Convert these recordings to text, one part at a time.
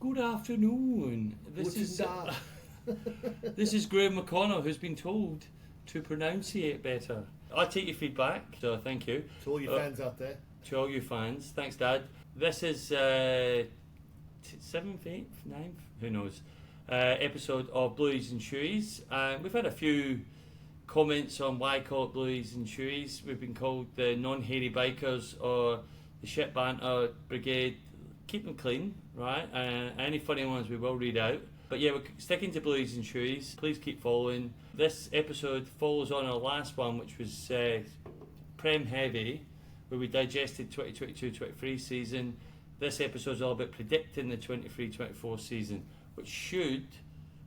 Good afternoon. This is Graham McConnell, who's been told to pronunciate better. I take your feedback, so thank you. To all your fans out there. To all you fans, thanks, Dad. This is 7th, 8th, 9th, who knows, episode of Blueies and Shoeys. We've had a few comments on why I call it Blueies and Shoeys. We've been called the non-hairy bikers or the shit banter brigade. Keep them clean, right? Any funny ones we will read out. But yeah, we're sticking to Blueies and Shoeys. Please keep following. This episode follows on our last one, which was Prem Heavy, where we digested 2022-23 season. This episode is all about predicting the 23-24 season, which should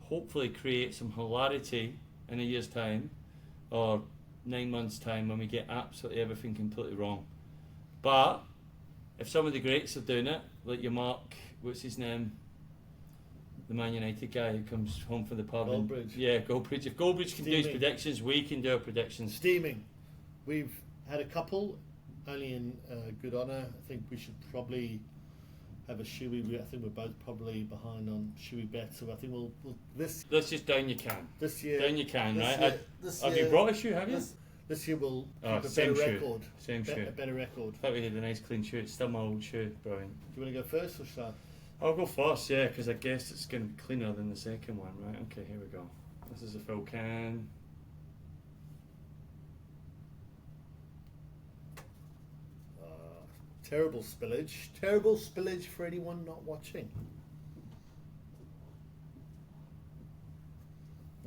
hopefully create some hilarity in a year's time, or 9 months' time, when we get absolutely everything completely wrong. But if some of the greats are doing it, like your Mark, what's his name? The Man United guy who comes home from the pub. Goldbridge. Goldbridge. If Goldbridge can do his predictions, we can do our predictions. Steaming. We've had a couple, only in good honour. I think we should probably have a shoey. I think we're both probably behind on shoey bets, so I think we'll this. Let's just down you can. This year. Down you can, right? Year, have you brought a shoe, have you? This year we'll keep a same better shoe. record. Same shoe. A better record. I thought we had a nice clean shoe. It's still my old shoe. Brilliant. Do you want to go first or should I? I'll go first, yeah, because I guess it's going to be cleaner than the second one, right? Okay, here we go. This is a full can. Terrible spillage. Terrible spillage for anyone not watching.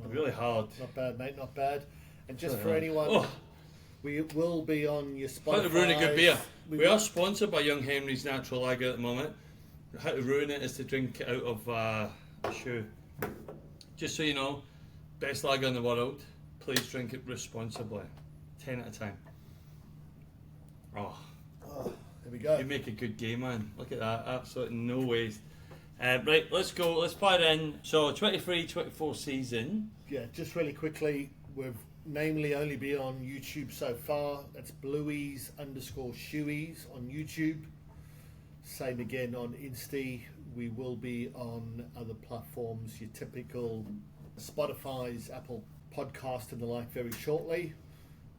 Really hard. Not bad, mate, not bad. And just for anyone, we will be on your Spotify. How to ruin a good beer. We are sponsored by Young Henry's Natural Lager at the moment. How to ruin it is to drink it out of a shoe. Just so you know, best lager in the world. Please drink it responsibly. 10 at a time. There we go. You make a good game, man. Look at that. Absolutely no waste. Right, let's go. Let's fire in. So, 23-24 season. Yeah, just really quickly, we've namely only been on YouTube so far. That's Blueies_shoeys on YouTube. Same again on Insta. We will be on other platforms, your typical Spotify's, Apple Podcast and the like very shortly.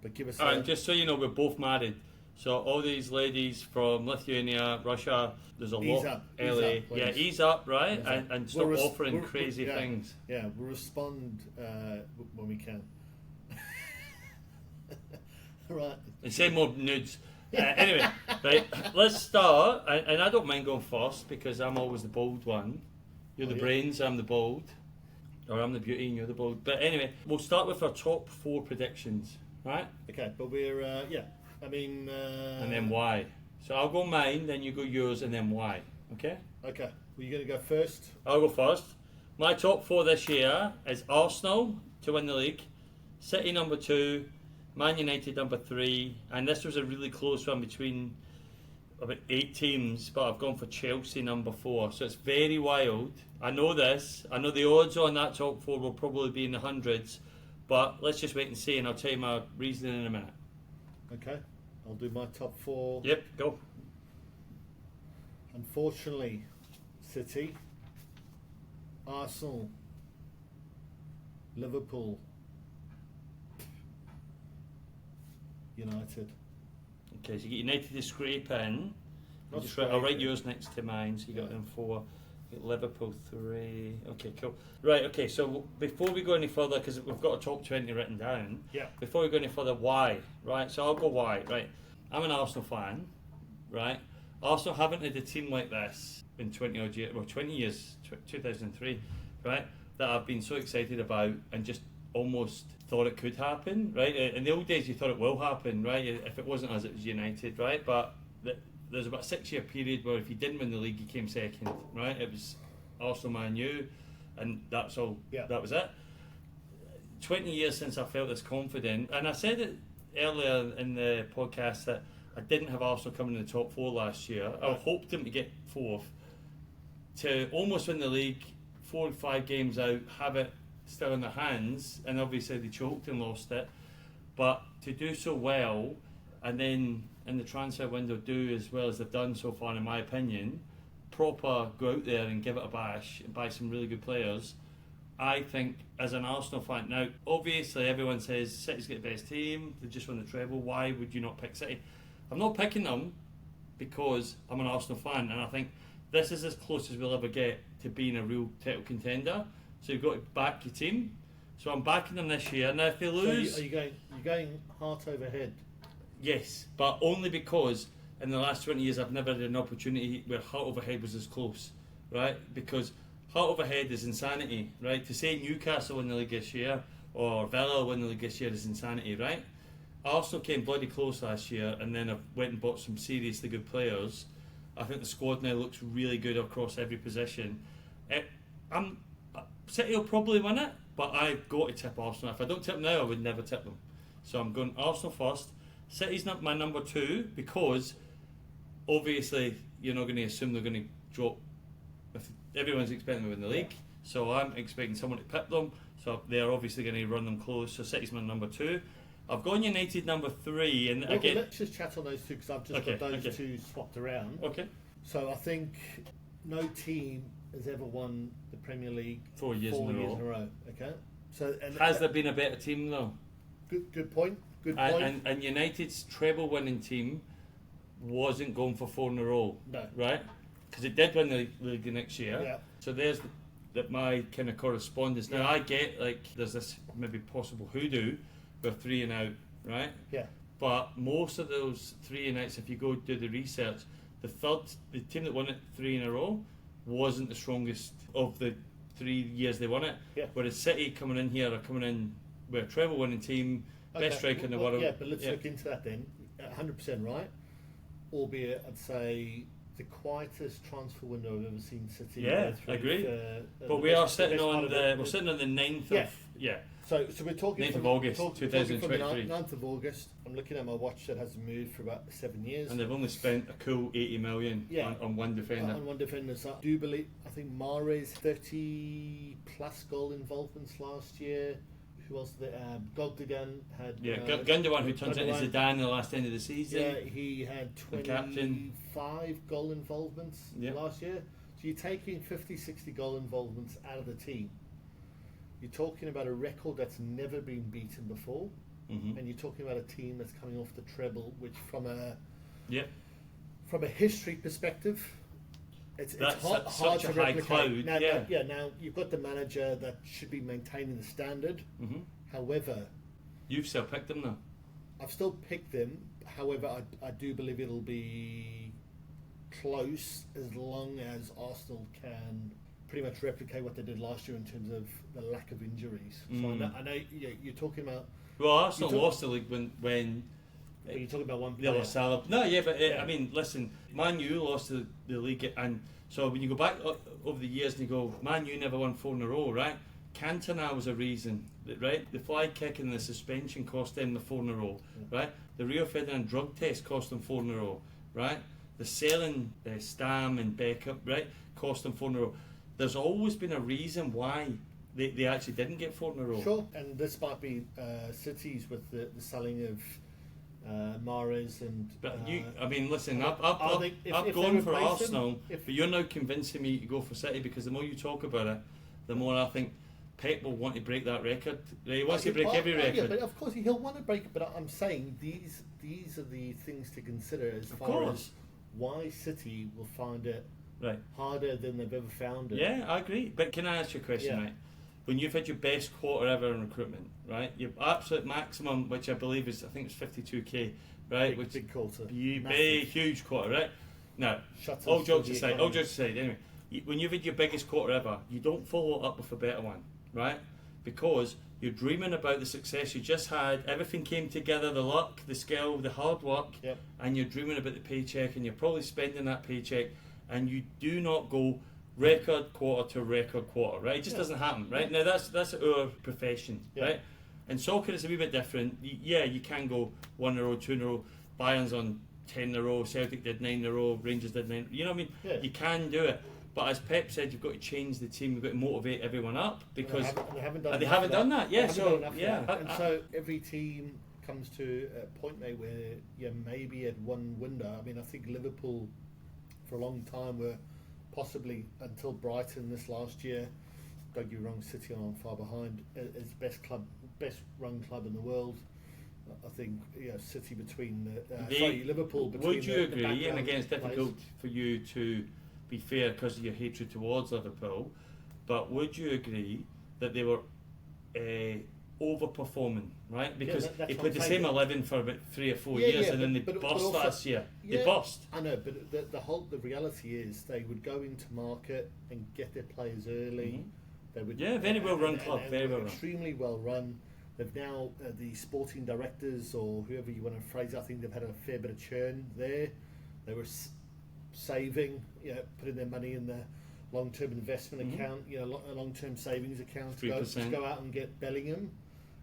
But give us And just so you know, we're both married. So all these ladies from Lithuania, Russia, there's a lot. Ease up, right? And stop offering crazy things. Yeah, we'll respond when we can. Right. And send more nudes. Anyway, right, let's start. And I don't mind going first because I'm always the bold one. You're the brains, I'm the bold. Or I'm the beauty and you're the bold. But anyway, we'll start with our top 4 predictions, right? Okay, but we're, and then why? So I'll go mine, then you go yours, and then why. Okay? Okay. Well, you going to go first? I'll go first. My top 4 this year is Arsenal to win the league, City number 2, Man United number 3, and this was a really close one between about 8 teams, but I've gone for Chelsea number 4. So it's very wild. I know this. I know the odds on that top 4 will probably be in the hundreds, but let's just wait and see, and I'll tell you my reasoning in a minute. Okay, I'll do my top 4. Yep, go. Unfortunately, City, Arsenal, Liverpool, United. Okay, so you get United to scrape in. I'll write yours next to mine, so you got them 4. Liverpool 3. Okay, cool. Right, okay, so before we go any further, because we've got a top 20 written down, before we go any further, why? Right, so I'll go why. Right, I'm an Arsenal fan, right? Arsenal haven't had a team like this in 20 odd years, 20 years, 2003, right? That I've been so excited about and just almost thought it could happen, right? In the old days, you thought it will happen, right? If it wasn't us, it was United, right? But there's about a 6-year period where if you didn't win the league, you came second, right? It was Arsenal, Man U, and that's all. Yeah. That was it. 20 years since I felt this confident, and I said it earlier in the podcast that I didn't have Arsenal coming in the top 4 last year. I hoped them to get 4th, to almost win the league, 4 or 5 games out, have it still in their hands, and obviously they choked and lost it. But to do so well, and then in the transfer window do as well as they've done so far, in my opinion, proper go out there and give it a bash and buy some really good players, I think as an Arsenal fan, now obviously everyone says City's got the best team, they just won the treble, why would you not pick City? I'm not picking them because I'm an Arsenal fan, and I think this is as close as we'll ever get to being a real title contender. So you've got to back your team. So I'm backing them this year. Now if they lose, so you're going heart over head. yes, but only because in the last 20 years I've never had an opportunity where heart over head was as close, right? Because heart over head is insanity, right? To say Newcastle win the league this year or Villa win the league this year is insanity, right? Arsenal came bloody close last year, and then I've went and bought some seriously good players. I think the squad now looks really good across every position. City will probably win it, but I've got to tip Arsenal. If I don't tip them now, I would never tip them. So I'm going Arsenal first. City's not my number 2 because obviously you're not going to assume they're going to drop. If everyone's expecting to win the league, so I'm expecting someone to pip them. So they're obviously going to run them close. So City's my number 2. I've gone United number 3, and again, let's just chat on those two because I've just got those two swapped around. Okay. So I think no team has ever won the Premier League 4 years in a row. Okay. So Has there been a better team though? Good point. Good point. And United's treble winning team wasn't going for 4 in a row. No. Right? Because it did win the league the next year. Yeah. So there's my kind of correspondence. Now I get like there's this maybe possible hoodoo with 3 and out, right? Yeah. But most of those 3 and outs, if you go do the research, the team that won it 3 in a row wasn't the strongest of the 3 years they won it. Yeah. Whereas City coming in here are coming in with a treble winning team, best striker in the world. Yeah, but let's look into that then. 100% right. Albeit, I'd say the quietest transfer window I've ever seen City. Yeah, I agree. But we are sitting on we're sitting on the 9th of So we're talking 9th from, of August, talking 2023. from the 9th of August. I'm looking at my watch that hasn't moved for about 7 years. And they've only spent a cool 80 million on one defender. On one defender. So I do believe, I think Mahrez 30 plus goal involvements last year. Who else? Gogdogan had. Gundogan, who turns into Zidane in the last end of the season. Yeah, he had 25 goal involvements last year. So you're taking 50, 60 goal involvements out of the team. You're talking about a record that's never been beaten before, and you're talking about a team that's coming off the treble, which from a history perspective, it's hard to replicate. Now you've got the manager that should be maintaining the standard. However, you've still picked them though. I've still picked them. However, I do believe it'll be close as long as Arsenal can pretty much replicate what they did last year in terms of the lack of injuries. So I know you're talking about. Well, Arsenal lost the league when you're talking about one player. Salah. No, I mean, listen, Man U lost the league, and so when you go back over the years and you go, Man U never won 4 in a row, right? Cantona was a reason, right? The fly kick and the suspension cost them the 4 in a row, right? The Rio Ferdinand drug test cost them 4 in a row, right? The selling Stam and Beckham, right, cost them 4 in a row. There's always been a reason why they actually didn't get 4 in a row. Sure, and this might be cities with the selling of Mahrez and. But I mean, listen, I've gone for Arsenal, but you're now convincing me to go for City because the more you talk about it, the more I think Pep will want to break that record. He wants to break every record. Yeah, but of course he'll want to break it. But I'm saying these are the things to consider as far as why City will find it. Right. Harder than they've ever found it. Yeah, I agree. But can I ask you a question, right? When you've had your best quarter ever in recruitment, right? Your absolute maximum, which I believe is, I think it's 52k, right? Big quarter. Big, huge quarter, right? Now, all jokes aside, anyway, when you've had your biggest quarter ever, you don't follow up with a better one, right? Because you're dreaming about the success you just had, everything came together, the luck, the skill, the hard work, and you're dreaming about the paycheck, and you're probably spending that paycheck, and you do not go record quarter to record quarter, right? It just doesn't happen, right? Now that's our profession, right? And soccer is a wee bit different. You can go 1 in a row, 2 in a row. Bayern's on 10 in a row. Celtic did 9 in a row. Rangers did 9. You know what I mean? Yeah. You can do it, but as Pep said, you've got to change the team. You've got to motivate everyone up because they haven't done. They haven't done that. Yeah. So so every team comes to a point now where maybe at one window. I mean, I think Liverpool for a long time were possibly until Brighton this last year. Don't get me wrong, City aren't far behind. As best run club in the world. I think City between Liverpool. Between would you agree? And again, it's difficult for you to be fair because of your hatred towards Liverpool. But would you agree that they were overperforming, right? Because they played the same 11 for about 3 or 4 years, and then they burst last year. They burst. I know, but the reality is they would go into market and get their players early. They would very well run club, very well run, extremely well run. They've now the sporting directors or whoever you want to phrase. I think they've had a fair bit of churn there. They were saving, putting their money in the long-term investment account, a long-term savings account to go out and get Bellingham,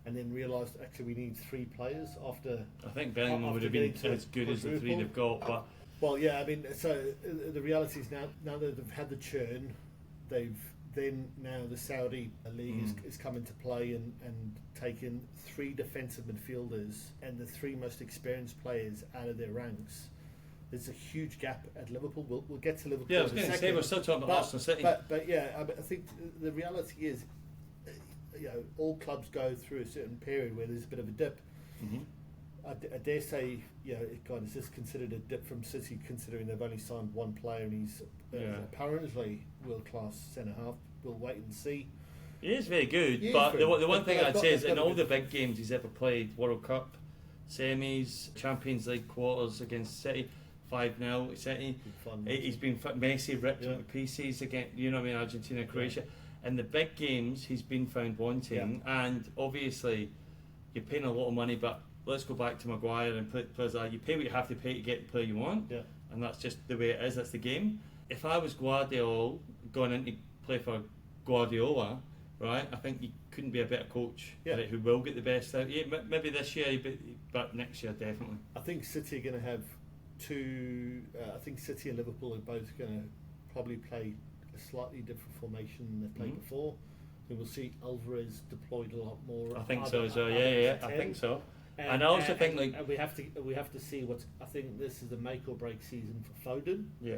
and then realised actually we need 3 players after. I think Bellingham would have been as good as the 3 they've got. But well, yeah, I mean, so the reality is now that they've had the churn, now the Saudi league is come into play and taken 3 defensive midfielders and the 3 most experienced players out of their ranks. There's a huge gap at Liverpool. We'll get to Liverpool. Yeah, I was going to say we're still talking about Arsenal City. But yeah, I think the reality is, all clubs go through a certain period where there's a bit of a dip. I dare say, is this considered a dip from City, considering they've only signed 1 player and he's apparently world-class centre-half. We'll wait and see. He is very good, but the one thing I'd say is in all the big games he's ever played, World Cup, semis, Champions League quarters against City, 5-0 City, he's been Messi ripped to pieces against, Argentina, Croatia. In the big games, he's been found wanting, and obviously you're paying a lot of money, but let's go back to Maguire and players like you pay what you have to pay to get the player you want, and that's just the way it is. That's the game. If I was Guardiola going in to play for Guardiola, right, I think you couldn't be a better coach who will get the best out. Yeah, maybe this year, but next year definitely. I think City are going to have 2. I think City and Liverpool are both going to probably play a slightly different formation than they've played before. I think we'll see Alvarez deployed a lot more. I think so as well. Yeah, I think so. And I also think we have to see what's. I think this is the make or break season for Foden. Yeah.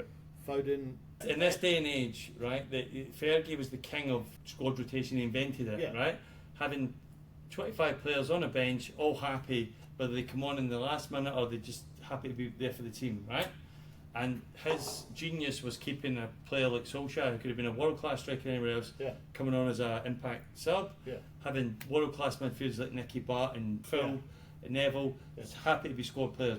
Foden. In this day and age, right, Fergie was the king of squad rotation. He invented it, right? Having 25 players on a bench, all happy, whether they come on in the last minute or they're just happy to be there for the team, right? And his genius was keeping a player like Solskjaer, who could have been a world-class striker anywhere else, coming on as an impact sub, having world-class midfielders like Nicky Butt and Phil, Neville, it's happy to be squad players,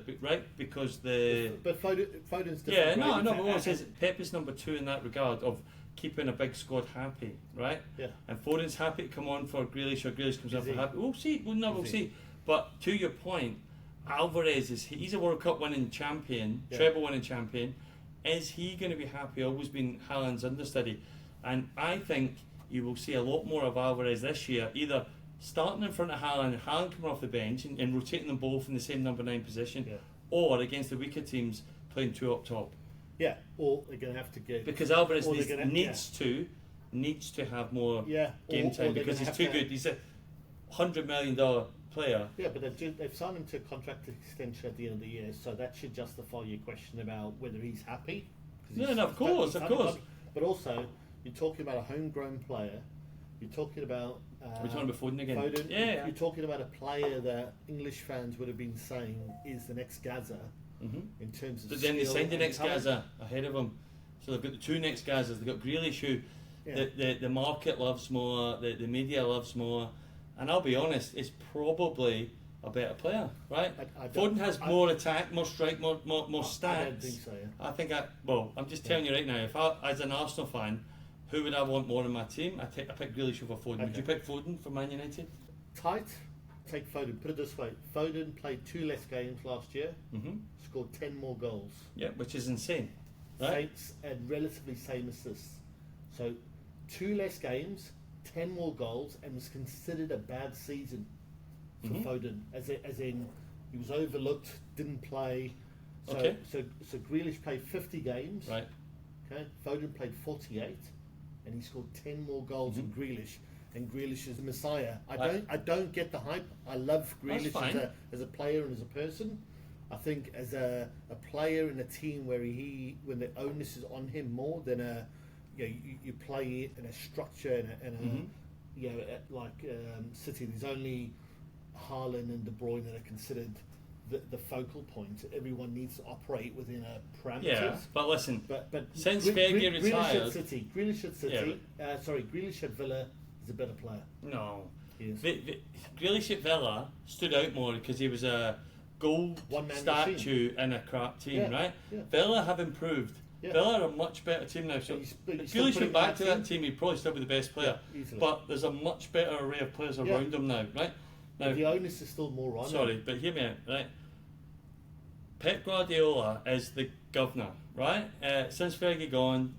because But Foden's different. Yeah, no, but what it says, Pep is number 2 in that regard of keeping a big squad happy, right? Yeah. And Foden's happy to come on for Grealish, or Grealish comes on for happy. We'll see. We'll see. But to your point, Alvarez he's a World Cup winning champion, treble winning champion. Is he going to be happy? Always been Haaland's understudy, and I think you will see a lot more of Alvarez this year, either starting in front of Haaland coming off the bench and rotating them both in the same number 9 position, or against the weaker teams playing 2 up top. Yeah, or they're going to have to get, because Alvarez needs to have more game time because he's too good. He's a $100 million player. Yeah, but they've signed him to a contract extension at the end of the year, so that should justify your question about whether he's happy. No, of course. But also, you're talking about a homegrown player. You're talking about. We're talking about Foden again. You're talking about a player that English fans would have been saying is the next Gaza in terms of. But then they signed the next Gaza ahead of him, so they've got the 2 next Gazas. They've got Grealish, who the market loves more, the media loves more, and I'll be honest, is probably a better player, right? Foden has more attack, more strike, more stats. I don't think so. I think I'm just telling you right now. If I, as an Arsenal fan, who would I want more in my team? I pick Grealish over Foden. Would you pick Foden for Man United? Tight. Take Foden. Put it this way: Foden played 2 less games last year, scored 10 more goals. Yeah, which is insane, right? And relatively same assists. So 2 less games, 10 more goals, and was considered a bad season for Foden, as in he was overlooked, didn't play. So Grealish played 50 games. Right. Okay. Foden played 48, and he scored 10 more goals than Grealish. And Grealish is the messiah. I don't get the hype. I love Grealish as a player and as a person. I think as a player in a team where when the onus is on him more than you play in a structure and like City, there's only Haaland and De Bruyne that are considered the focal point. Everyone needs to operate within a parameters. Yeah, but listen, but since Fergie retired, Grealish at City, Grealish at Villa is a better player. No, he is. Grealish at Villa stood out more because he was a gold statue in a crap team, right? Yeah. Villa have improved. Yeah. Villa are a much better team now. So if Grealish went back to that team, he'd probably still be the best player. Yeah, but there's a much better array of players around him now, right? Now, the onus is still more on. Sorry, but hear me out, right? Pep Guardiola is the governor, right? Since Fergie gone,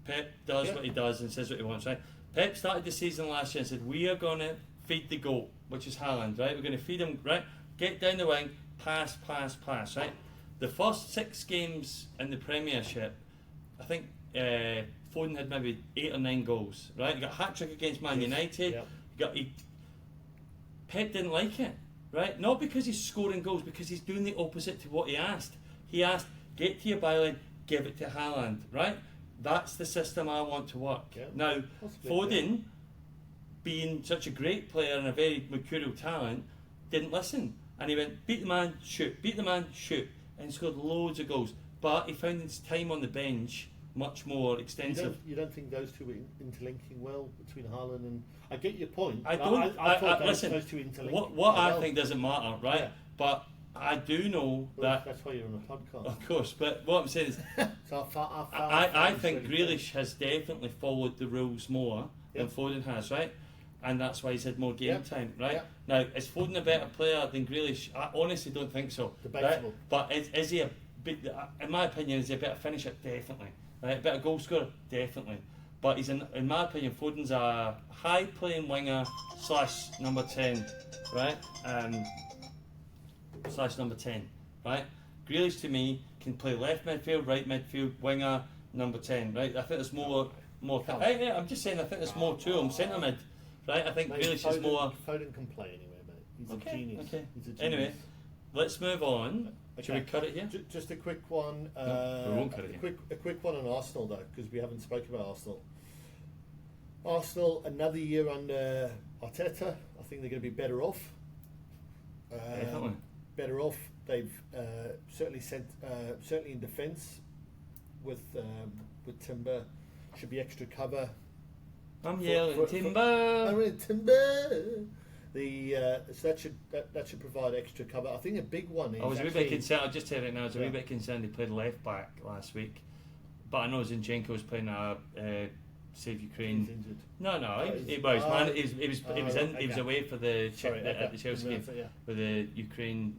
Pep does what he does and says what he wants, right? Pep started the season last year and said, we are going to feed the goat, which is Haaland, right? We're going to feed him, right? Get down the wing, pass, right? The first 6 games in the Premiership, I think Foden had maybe 8 or 9 goals, right? He got a hat-trick against Man United. Pep didn't like it. Right? Not because he's scoring goals, because he's doing the opposite to what he asked. He asked, get to your byline, give it to Haaland, right? That's the system I want to work. Yeah, now, Foden, being such a great player and a very mercurial talent, didn't listen. And he went, beat the man, shoot, and he scored loads of goals. But he found his time on the bench much more extensive. You don't think those two were interlinking well between Haaland and... I get your point. I don't. I thought those listen, two interlinked. What I think doesn't matter, right? Yeah. But I do know that... That's why you're on a podcast. Of course, but what I'm saying is... so I think Grealish has definitely followed the rules more than Foden has, right? And that's why he's had more game time, right? Now, is Foden a better player than Grealish? I honestly don't think so. Debatable. Right? But is he in my opinion, is he a better finisher? Definitely. Right? A better goal scorer? Definitely. But he's, in my opinion, Foden's a high-playing winger / number 10, right? / number 10, right? Grealish, to me, can play left midfield, right midfield, winger, number 10, right? I think there's more. I'm just saying, I think there's more to him. Centre mid, right? I think Grealish is more. Foden can play anyway, mate. He's a genius. Okay. He's a genius. Anyway, let's move on. Okay. Should we cut it here? Just a quick one. No, we won't cut it here. A quick one on Arsenal, though, because we haven't spoken about Arsenal. Another year under Arteta. I think they're going to be better off. Definitely. Better off. They've certainly in defence with Timber, should be extra cover. I'm yelling Timber. I'm yelling Timber. So that should provide extra cover. I think a big one is. I was a wee bit concerned. I'll just tell you right now. I was a wee bit concerned. He played left back last week, but I know Zinchenko was playing Save Ukraine. He's injured. No, he was away for the Chelsea game with the Ukraine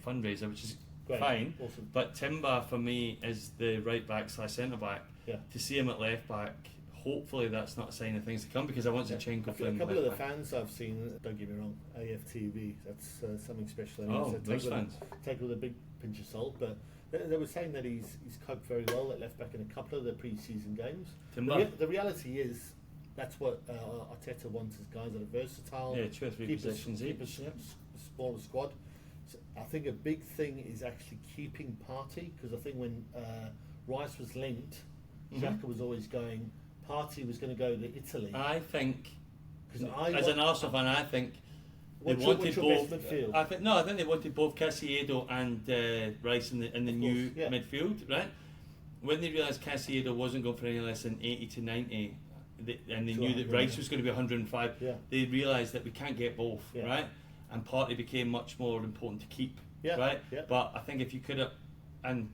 fundraiser, which is fine. Awesome. But Timber for me is the right back / centre back. Yeah. To see him at left back, hopefully that's not a sign of things to come, because I want Zinchenko playing. A couple of the fans I've seen, don't get me wrong, AFTV, that's something special. So those fans. Take it with a big pinch of salt, but they were saying that he's coped very well at left back in a couple of the pre-season games. The reality is that's what Arteta wants, is guys that are versatile. Yeah, 2 or 3 positions each. Smaller squad. So I think a big thing is actually keeping Partey, because I think when Rice was linked, Xhaka was always going. Partey was going to go to Italy. I think, as an Arsenal fan, I think they wanted both. I think they wanted both Caicedo and Rice in the new midfield, right? When they realised Caicedo wasn't going for any less than 80 to 90, and they knew that Rice was going to be 105, they realised that we can't get both, right? And Partey became much more important to keep, right? Yeah. But I think if you could have, and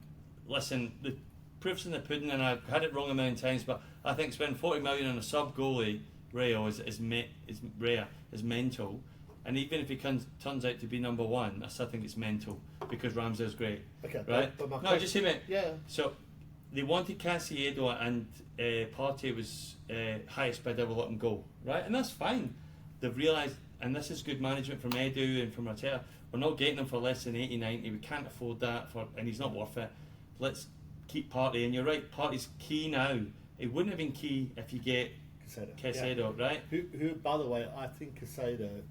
listen, the proof's in the pudding, and I've had it wrong a million times, but I think spending 40 million on a sub goalie, Rayo, is mental. And even if he turns out to be number 1, I still think it's mental, because Ramsdale's great. Okay, right? But just hear me. Yeah. So they wanted Caicedo, and Partey was highest bidder, will let him go, right? And that's fine. They've realised, and this is good management from Edu and from Arteta, we're not getting him for less than 80, 90. We can't afford that, and he's not worth it. Let's keep Partey. And you're right, Partey's key now. It wouldn't have been key if you get Caicedo, right? Who, by the way, I think Caicedo...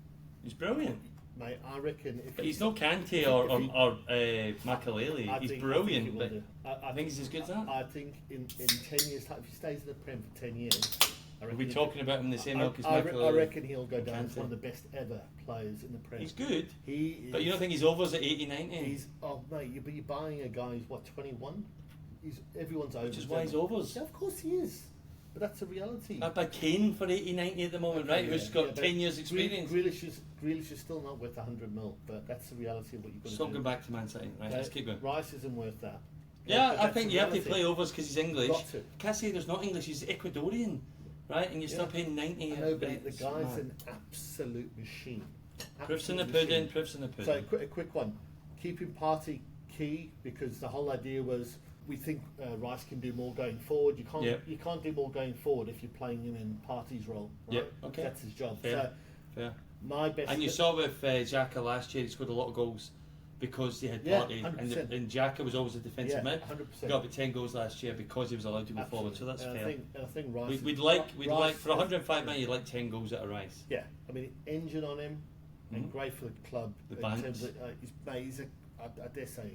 He's brilliant. Mate, I reckon if But he's not Kante or Makaleli. I He's think- brilliant, I think he but will do. I think he's as good as that. I think in 10 years' time, if he stays in the Prem for 10 years, I Are reckon we he'll- talking about him the same ilk as I Makaleli? reckon he'll go down as Kante. one of the best ever players in the Prem. He's good, He is, but you don't think he's overs at 80, 90? he's mate, you're buying a guy who's what 21. Everyone's over. Which is why he's overs. Yeah, of course he is, but that's a reality. By Kane for 80, 90 at the moment, right? Who's got 10 years experience. Grealish is still not worth 100 mil, but that's the reality of what you've got to So do. going back to Man City, right? Let's keep going. Rice isn't worth that. Yeah, but I that's think the you have to reality. play overs because he's English. Got to. Can't say there's not English, he's Ecuadorian, right? And you're still paying 90. I know, but the It's guy's mad. an absolute machine. Proofs in the Absolute pudding, machine. proofs in the pudding. So a quick one. Keeping Partey key, because the whole idea was we think Rice can do more going forward. You can't Yep. you can't do more going forward if you're playing him in Partey's role. Right? Yep, okay. That's his job. Fair, So fair. my best. And you saw with Xhaka last year, he scored a lot of goals because he had Yeah, Partey, 100%. and Xhaka was always a defensive Yeah, mid. 100%. He got about 10 goals last year because he was allowed to go forward, so that's and fair. I think Rice. We'd Rice- like for 105 million, you'd like 10 goals at a Rice. Yeah, I mean, engine on him, and great for the club. The in banks. terms of, he's a, I dare say,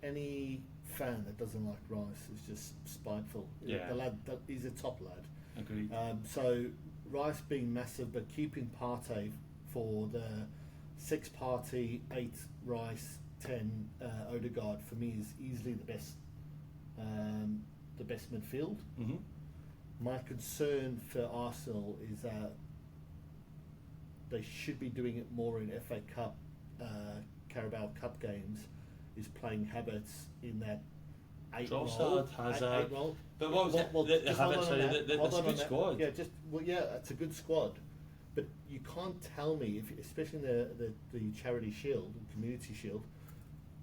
any fan that doesn't like Rice is just spiteful. Yeah. The lad, he's a top lad. Agreed. So Rice being massive, but keeping Partey for the 6 Partey, 8 Rice, 10 Odegaard for me is easily the best midfield. Mm-hmm. My concern for Arsenal is that they should be doing it more in FA Cup, Carabao Cup games, is playing Havertz in that 8 role. Trossard, Hazard. Eight role. But what was it? The just hold Havertz, on sorry, on that. that's Hold a on good on that. squad. Yeah, it's a good squad. But you can't tell me, especially in the Charity Shield, the Community Shield,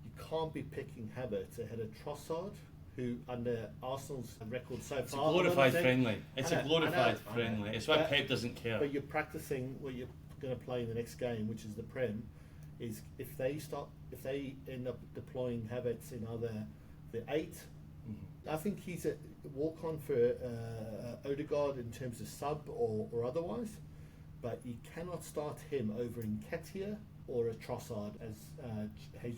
you can't be picking Havertz ahead of Trossard, who under Arsenal's record so It's a far. glorified I know, friendly. It's I a know, glorified I know. friendly. It's why But- Pep doesn't care. But you're practicing what you're going to play in the next game, which is the Prem. Is if they end up deploying Havertz in either the 8, I think he's a walk on for Odegaard in terms of sub or otherwise, but you cannot start him over in Nketiah or a Trossard as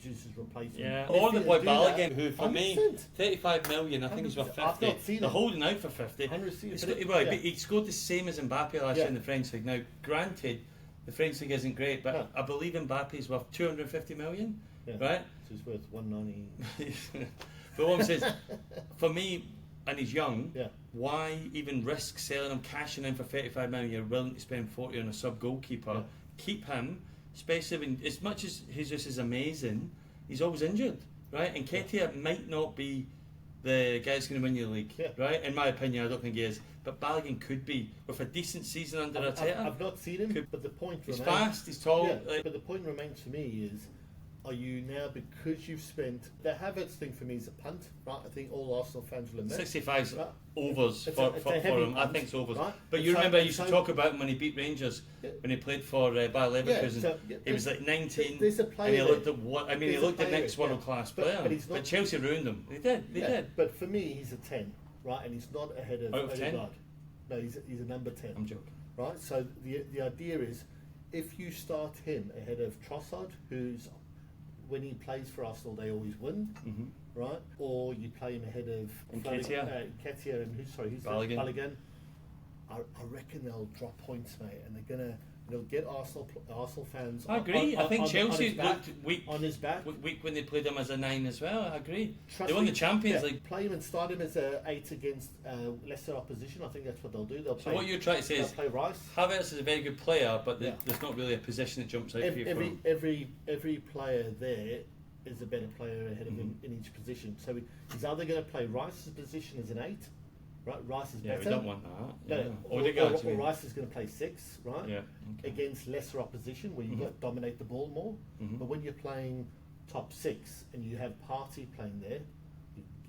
Jesus' replacement. Yeah, If or the you boy do that, Balogun, who for me, 100%. 35 million, I think he's worth 100%. I've 50. not seen They're it. holding out for 50. 100%, He's but got- it- well, yeah. but he scored the same as Mbappe last year in the French league. Now, granted, the French league isn't great, but No. I believe Mbappe's worth 250 million, Yeah. right? Which is worth 190. But what I'm saying is, for me, and he's young, Yeah. why even risk selling him, cashing in for 35 million? You're willing to spend 40 on a sub goalkeeper. Yeah. Keep him, especially when, as much as Jesus is amazing, he's always injured, right? And Ketia might not be the guy that's going to win you the league, Yeah. right? In my opinion, I don't think he is. But Balogun could be, with a decent season under Arteta. I've not seen him, Could- but the point He's remains. fast, he's tall. Yeah, like- but the point remains for me is, are you now, because you've spent the Havertz thing for me is a punt, right? I think all Arsenal fans will admit. 65's Right. overs It's for, a for heavy him. I punt, think it's overs. right? But And you so- remember, you and used to so- talk about him when he beat Rangers, Yeah. when he played for Bayer Leverkusen. so, he was like 19, there's a and player he there. looked at what? I mean, he There's a looked at player next there, world class but- player. but he's not- Chelsea ruined him. They did. They did. But for me, he's a 10, right? And he's not ahead of Out of 10? Odegaard. No, he's a number 10. I'm joking. Right? So the idea is, if you start him ahead of Trossard, who's, when he plays for Arsenal, they always win, right? Or you play him ahead of Nketiah and who's Balogun. Balogun. I reckon they'll drop points, mate, and they'll get Arsenal fans. I agree. I think on Chelsea his back, looked weak. on his back. Weak when they played him as a 9 as well. I agree. Trust They won me, the Champions yeah, League. Play him and start him as a 8 against lesser opposition. I think that's what they'll do. They'll So play. what you're trying to say they'll is, play Rice. Havertz is a very good player, but Yeah. there's not really a position that jumps out for you. for him. Every player there is a better player ahead of him in each position. So he's either going to play Rice's position as an 8, right? Rice is Yeah, better. we don't want that. No, Yeah. or Odegaard, you mean? Rice is going to play 6, right? Yeah. Okay. Against lesser opposition where you got to dominate the ball more. Mhm. But when you're playing top 6 and you have Partey playing there,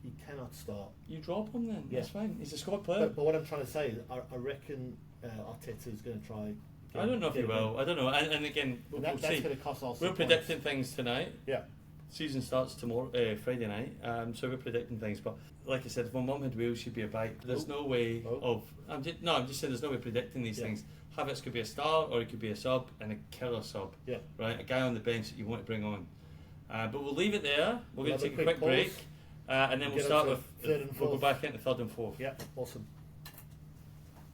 you cannot start. You drop him then. Yeah. That's fine. He's a squad player. But what I'm trying to say is, I reckon Arteta is going to try. I don't know if he will. I don't know. And again, we'll That's see. going to cost Arsenal We're points. predicting things tonight. Yeah. season starts tomorrow, Friday night. So we're predicting things, but like I said, if my mum had wheels, she'd be a bike. There's no way of. I'm just saying, there's no way predicting these things. Havertz could be a star, or he could be a sub, and a killer sub. Yeah. Right, a guy on the bench that you want to bring on. But we'll leave it there. We're going to take a quick break, and then we'll start with. We'll go back into third and fourth. Yeah, awesome.